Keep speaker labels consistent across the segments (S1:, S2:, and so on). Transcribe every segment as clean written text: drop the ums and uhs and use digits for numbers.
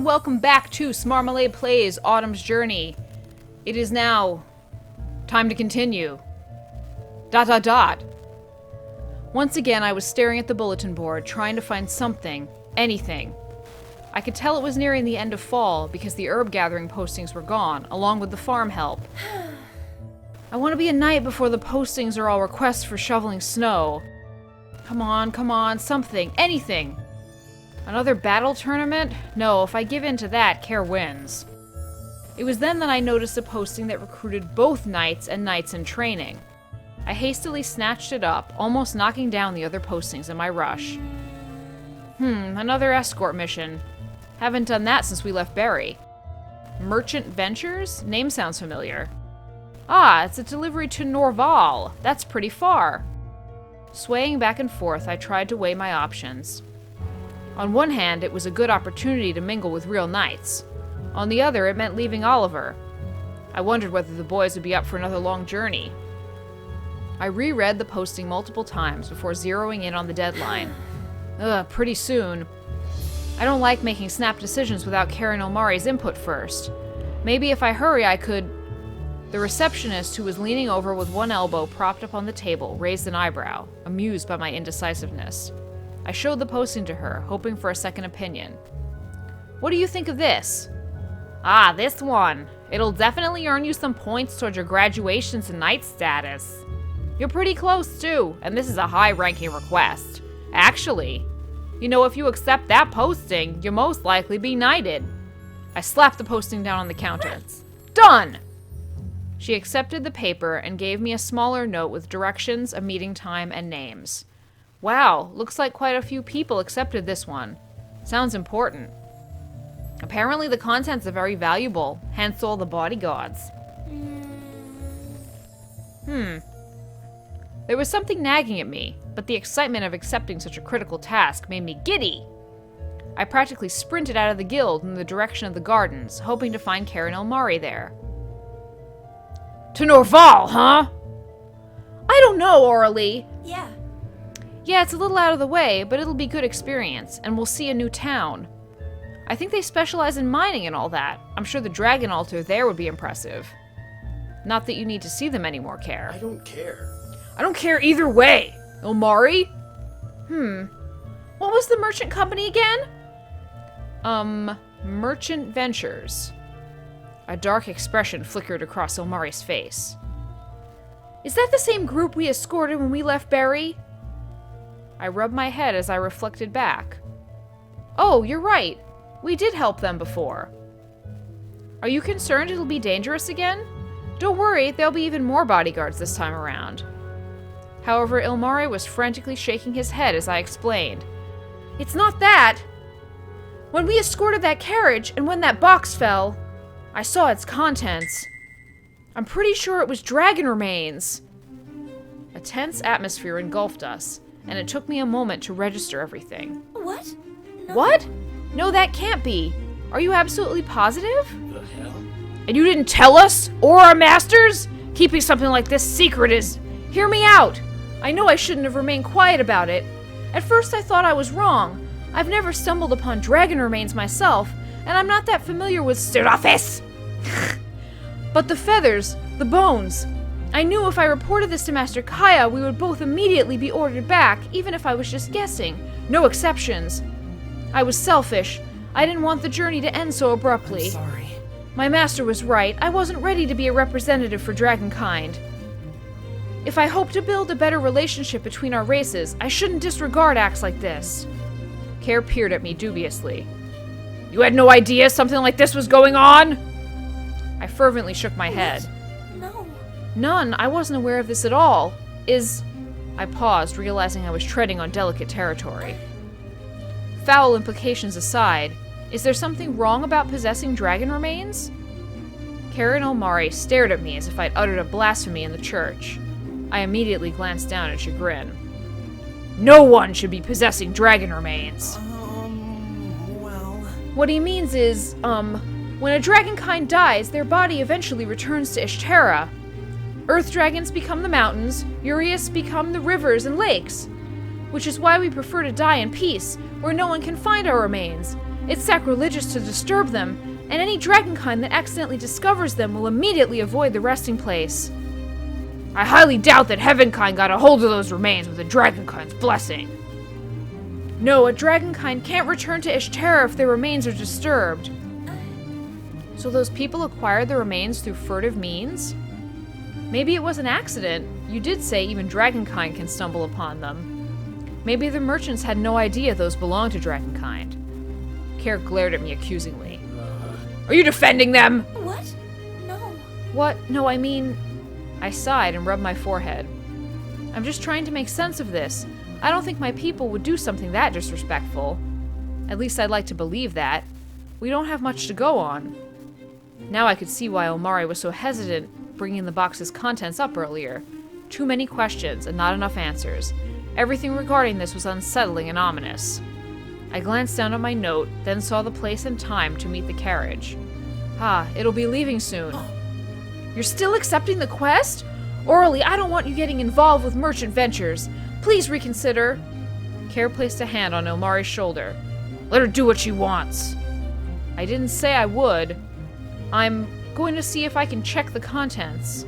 S1: and welcome back to Smarmalade Plays Autumn's Journey. It is now time to continue. ... Once again, I was staring at the bulletin board, trying to find something, anything. I could tell it was nearing the end of fall because the herb gathering postings were gone, along with the farm help. I want to be a knight before the postings are all requests for shoveling snow. Come on, something, anything. Another battle tournament? No, if I give in to that, Care wins. It was then that I noticed a posting that recruited both knights and knights in training. I hastily snatched it up, almost knocking down the other postings in my rush. Another escort mission. Haven't done that since we left Berry. Merchant Ventures? Name sounds familiar. Ah, it's a delivery to Norval. That's pretty far. Swaying back and forth, I tried to weigh my options. On one hand, it was a good opportunity to mingle with real knights. On the other, it meant leaving Oliver. I wondered whether the boys would be up for another long journey. I reread the posting multiple times before zeroing in on the deadline. Pretty soon. I don't like making snap decisions without Karen Omari's input first. Maybe if I hurry, I could... The receptionist, who was leaning over with one elbow propped up on the table, raised an eyebrow, amused by my indecisiveness. I showed the posting to her, hoping for a second opinion. What do you think of this? Ah, this one. It'll definitely earn you some points towards your graduation to knight status. You're pretty close, too, and this is a high-ranking request. Actually, you know, if you accept that posting, you'll most likely be knighted. I slapped the posting down on the counter. Done! She accepted the paper and gave me a smaller note with directions, a meeting time, and names. Wow, looks like quite a few people accepted this one. Sounds important. Apparently the contents are very valuable, hence all the bodyguards. There was something nagging at me, but the excitement of accepting such a critical task made me giddy. I practically sprinted out of the guild in the direction of the gardens, hoping to find Karen Omari there. To Norval, huh? I don't know, Aurelie. Yeah, it's a little out of the way, but it'll be good experience, and we'll see a new town. I think they specialize in mining and all that. I'm sure the dragon altar there would be impressive. Not that you need to see them anymore, Care.
S2: I don't care.
S1: I don't care either way. Omari? What was the merchant company again? Merchant Ventures. A dark expression flickered across Omari's face. Is that the same group we escorted when we left Berry? I rubbed my head as I reflected back. Oh, you're right. We did help them before. Are you concerned it'll be dangerous again? Don't worry, there'll be even more bodyguards this time around. However, Ilmari was frantically shaking his head as I explained. It's not that! When we escorted that carriage and when that box fell, I saw its contents. I'm pretty sure it was dragon remains. A tense atmosphere engulfed us, and it took me a moment to register everything.
S3: What? No.
S1: What? No, that can't be. Are you absolutely positive?
S2: The hell?
S1: And you didn't tell us? Or our masters? Keeping something like this secret is... Hear me out! I know I shouldn't have remained quiet about it. At first I thought I was wrong. I've never stumbled upon dragon remains myself, and I'm not that familiar with Seraphis. But the feathers, the bones... I knew if I reported this to Master Kaya, we would both immediately be ordered back, even if I was just guessing. No exceptions. I was selfish. I didn't want the journey to end so abruptly.
S2: I'm sorry.
S1: My master was right. I wasn't ready to be a representative for dragonkind. If I hope to build a better relationship between our races, I shouldn't disregard acts like this. Care peered at me dubiously. You had no idea something like this was going on? I fervently shook my head.
S3: No.
S1: None. I wasn't aware of this at all. I paused, realizing I was treading on delicate territory. Foul implications aside, is there something wrong about possessing dragon remains? Karen Omari stared at me as if I'd uttered a blasphemy in the church. I immediately glanced down in chagrin. No one should be possessing dragon remains.
S2: Well...
S1: What he means is, when a dragonkind dies, their body eventually returns to Ishtara. Earth dragons become the mountains, Urias become the rivers and lakes, which is why we prefer to die in peace, where no one can find our remains. It's sacrilegious to disturb them, and any dragonkind that accidentally discovers them will immediately avoid the resting place. I highly doubt that Heavenkind got a hold of those remains with a dragonkind's blessing. No, a dragonkind can't return to Ishtara if their remains are disturbed. So those people acquired the remains through furtive means? Maybe it was an accident. You did say even dragonkind can stumble upon them. Maybe the merchants had no idea those belonged to dragonkind. Care glared at me accusingly. Are you defending them?
S3: What? No.
S1: What? No, I mean... I sighed and rubbed my forehead. I'm just trying to make sense of this. I don't think my people would do something that disrespectful. At least I'd like to believe that. We don't have much to go on. Now I could see why Omari was so hesitant bringing the box's contents up earlier. Too many questions and not enough answers. Everything regarding this was unsettling and ominous. I glanced down at my note, then saw the place and time to meet the carriage. It'll be leaving soon. You're still accepting the quest? Orally, I don't want you getting involved with merchant ventures. Please reconsider. Care placed a hand on Omari's shoulder. Let her do what she wants. I didn't say I would. I'm going to see if I can check the contents.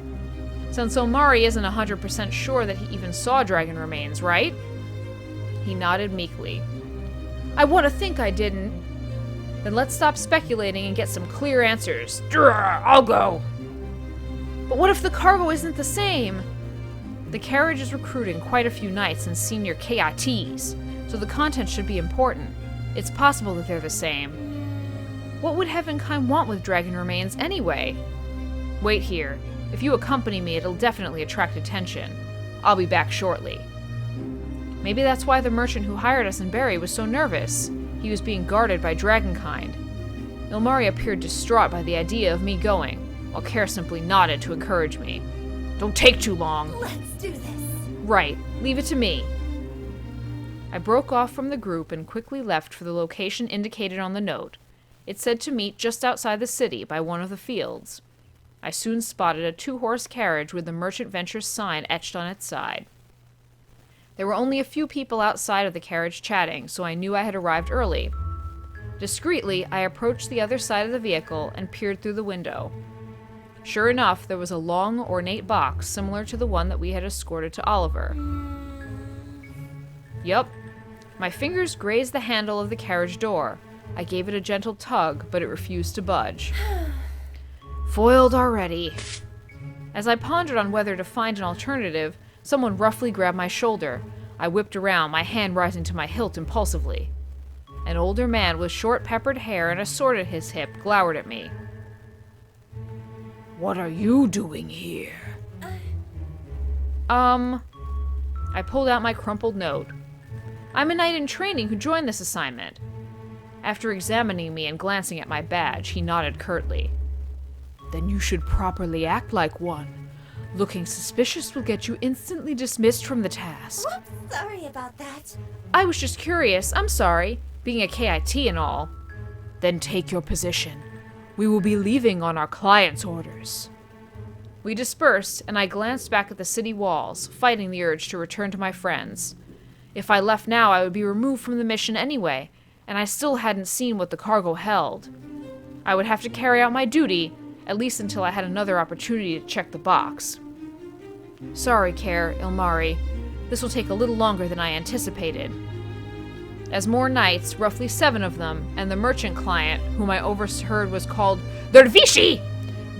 S1: Since Omari isn't 100% sure that he even saw dragon remains, right? He nodded meekly. I want to think I didn't. Then let's stop speculating and get some clear answers. I'll go. But what if the cargo isn't the same? The carriage is recruiting quite a few knights and senior KITs, so the content should be important. It's possible that they're the same. What would Heavenkind want with dragon remains anyway? Wait here. If you accompany me, it'll definitely attract attention. I'll be back shortly. Maybe that's why the merchant who hired us in Berry was so nervous. He was being guarded by dragonkind. Ilmari appeared distraught by the idea of me going, while Care simply nodded to encourage me. Don't take too long.
S3: Let's do this.
S1: Right. Leave it to me. I broke off from the group and quickly left for the location indicated on the note. It said to meet just outside the city by one of the fields. I soon spotted a 2-horse carriage with the Merchant Ventures sign etched on its side. There were only a few people outside of the carriage chatting, so I knew I had arrived early. Discreetly, I approached the other side of the vehicle and peered through the window. Sure enough, there was a long, ornate box similar to the one that we had escorted to Oliver. Yup. My fingers grazed the handle of the carriage door. I gave it a gentle tug, but it refused to budge. Foiled already. As I pondered on whether to find an alternative, someone roughly grabbed my shoulder. I whipped around, my hand rising to my hilt impulsively. An older man with short peppered hair and a sword at his hip glowered at me. What are you doing here? I pulled out my crumpled note. I'm a knight in training who joined this assignment. After examining me and glancing at my badge, he nodded curtly. Then you should properly act like one. Looking suspicious will get you instantly dismissed from the task.
S3: Whoops, sorry about that.
S1: I was just curious, I'm sorry, being a KIT and all. Then take your position. We will be leaving on our client's orders. We dispersed, and I glanced back at the city walls, fighting the urge to return to my friends. If I left now, I would be removed from the mission anyway, and I still hadn't seen what the cargo held. I would have to carry out my duty, at least until I had another opportunity to check the box. Sorry, Care, Ilmari. This will take a little longer than I anticipated. As more knights, roughly 7 of them, and the merchant client, whom I overheard was called Dervishi,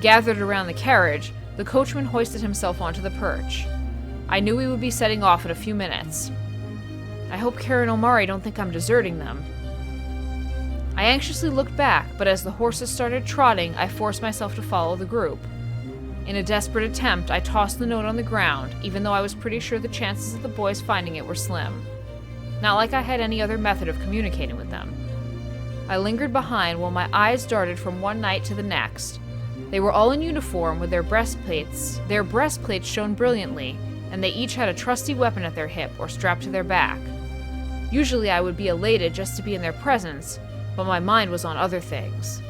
S1: gathered around the carriage, the coachman hoisted himself onto the perch. I knew we would be setting off in a few minutes. I hope Care and Omari don't think I'm deserting them. I anxiously looked back, but as the horses started trotting, I forced myself to follow the group. In a desperate attempt, I tossed the note on the ground, even though I was pretty sure the chances of the boys finding it were slim. Not like I had any other method of communicating with them. I lingered behind while my eyes darted from one knight to the next. They were all in uniform with their breastplates. Their breastplates shone brilliantly, and they each had a trusty weapon at their hip or strapped to their back. Usually I would be elated just to be in their presence, but my mind was on other things.